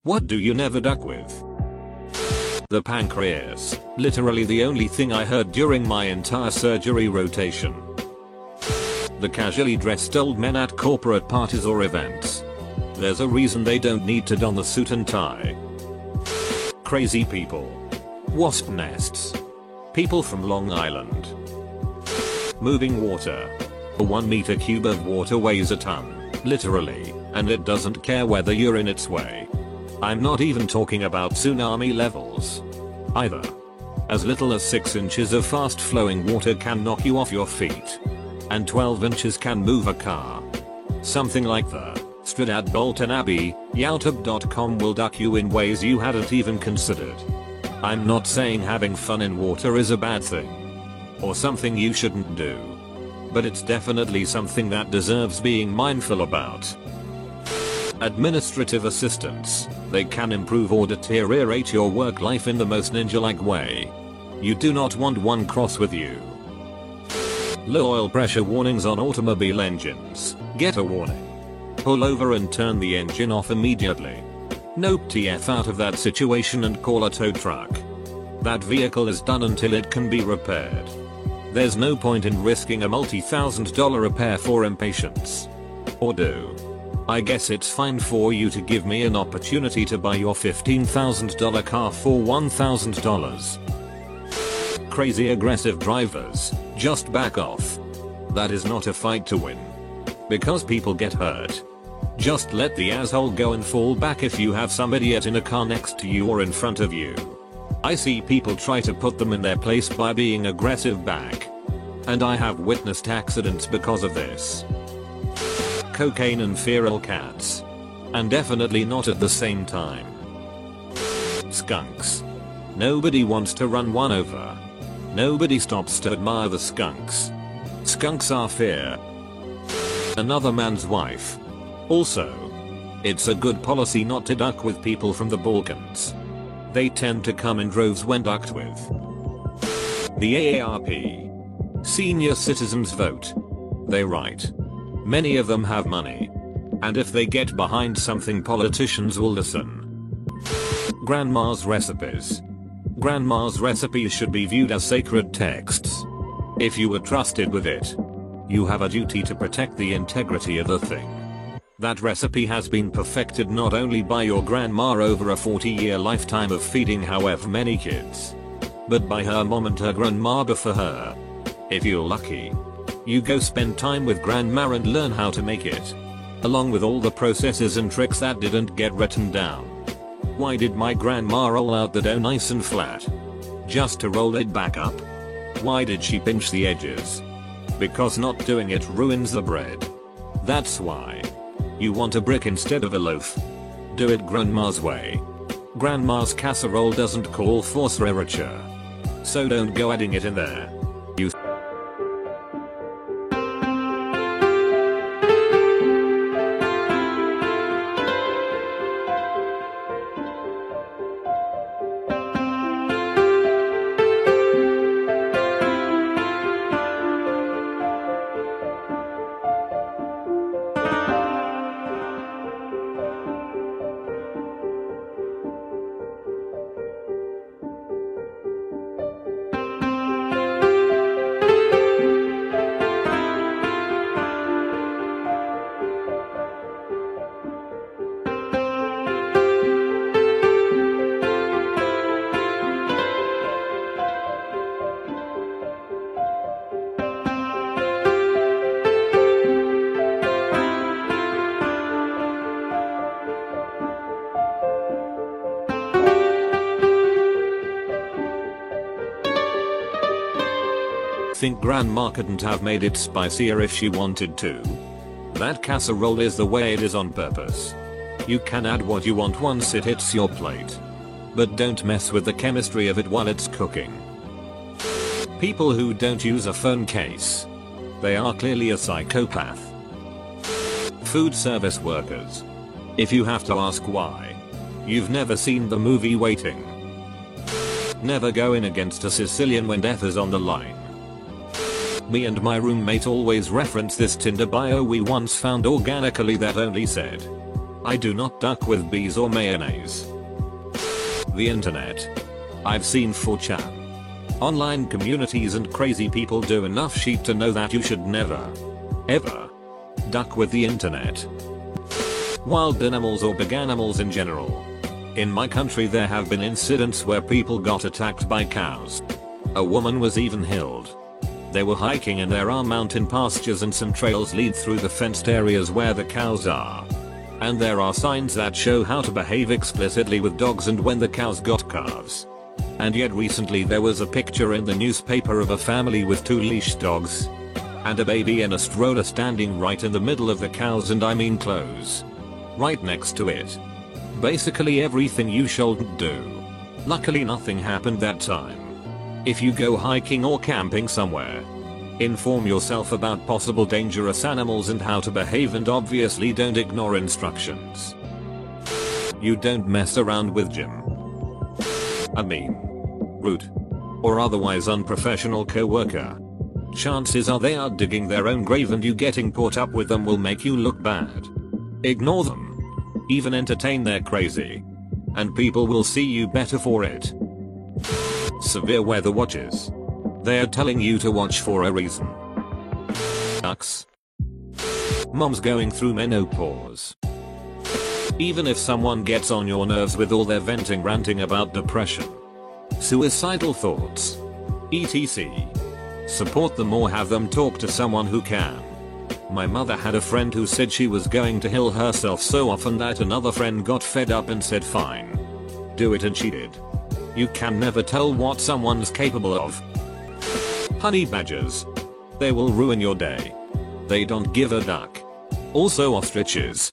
What do you never duck with? The pancreas, literally the only thing I heard during my entire surgery rotation. The casually dressed old men at corporate parties or events. There's a reason they don't need to don the suit and tie. Crazy people. Wasp nests. People from Long Island. Moving water. A 1 meter cube of water weighs a ton, literally, and it doesn't care whether you're in its way. I'm not even talking about tsunami levels. Either. As little as 6 inches of fast flowing water can knock you off your feet. And 12 inches can move a car. Something like the Strid at Bolton Abbey, youtube.com will duck you in ways you hadn't even considered. I'm not saying having fun in water is a bad thing. Or something you shouldn't do. But it's definitely something that deserves being mindful about. Administrative assistants. They can improve or deteriorate your work life in the most ninja-like way. You do not want one cross with you. Low oil pressure warnings on automobile engines. Get a warning. Pull over and turn the engine off immediately. Nope, TF out of that situation and call a tow truck. That vehicle is done until it can be repaired. There's no point in risking a multi-$1,000 repair for impatience. Or do? I guess it's fine for you to give me an opportunity to buy your $15,000 car for $1,000. Crazy aggressive drivers, just back off. That is not a fight to win. Because people get hurt. Just let the asshole go and fall back if you have some idiot in a car next to you or in front of you. I see people try to put them in their place by being aggressive back. And I have witnessed accidents because of this. Cocaine and feral cats. And definitely not at the same time. Skunks. Nobody wants to run one over. Nobody stops to admire the skunks. Skunks are fear. Another man's wife. Also, it's a good policy not to duck with people from the Balkans. They tend to come in droves when ducked with. The AARP. Senior citizens vote. They write. Many of them have money. And if they get behind something, politicians will listen. Grandma's recipes. Grandma's recipes should be viewed as sacred texts. If you were trusted with it, you have a duty to protect the integrity of the thing. That recipe has been perfected not only by your grandma over a 40-year lifetime of feeding however many kids, but by her mom and her grandma before her. If you're lucky, you go spend time with grandma and learn how to make it. Along with all the processes and tricks that didn't get written down. Why did my grandma roll out the dough nice and flat? Just to roll it back up? Why did she pinch the edges? Because not doing it ruins the bread. That's why. You want a brick instead of a loaf? Do it grandma's way. Grandma's casserole doesn't call for sriracha. So don't go adding it in there. You think grandma couldn't have made it spicier if she wanted to. That casserole is the way it is on purpose. You can add what you want once it hits your plate. But don't mess with the chemistry of it while it's cooking. People who don't use a phone case. They are clearly a psychopath. Food service workers. If you have to ask why, you've never seen the movie Waiting. Never go in against a Sicilian when death is on the line. Me and my roommate always reference this Tinder bio we once found organically that only said, I do not duck with bees or mayonnaise. The internet. I've seen 4chan. Online communities and crazy people do enough sheep to know that you should never, ever, duck with the internet. Wild animals or big animals in general. In my country there have been incidents where people got attacked by cows. A woman was even killed. They were hiking and there are mountain pastures and some trails lead through the fenced areas where the cows are. And there are signs that show how to behave explicitly with dogs and when the cows got calves. And yet recently there was a picture in the newspaper of a family with 2 leash dogs. And a baby in a stroller standing right in the middle of the cows, and I mean close. Right next to it. Basically everything you shouldn't do. Luckily nothing happened that time. If you go hiking or camping somewhere, inform yourself about possible dangerous animals and how to behave, and obviously don't ignore instructions. You don't mess around with Jim. A mean, rude, or otherwise unprofessional coworker. Chances are they are digging their own grave and you getting caught up with them will make you look bad. Ignore them. Even entertain their crazy. And people will see you better for it. Severe weather watches. They're telling you to watch for a reason. Ducks. Mom's going through menopause. Even if someone gets on your nerves with all their venting ranting about depression, suicidal thoughts, etc. Support them or have them talk to someone who can. My mother had a friend who said she was going to heal herself so often that another friend got fed up and said fine. Do it, and she did. You can never tell what someone's capable of. Honey badgers. They will ruin your day. They don't give a duck. Also ostriches.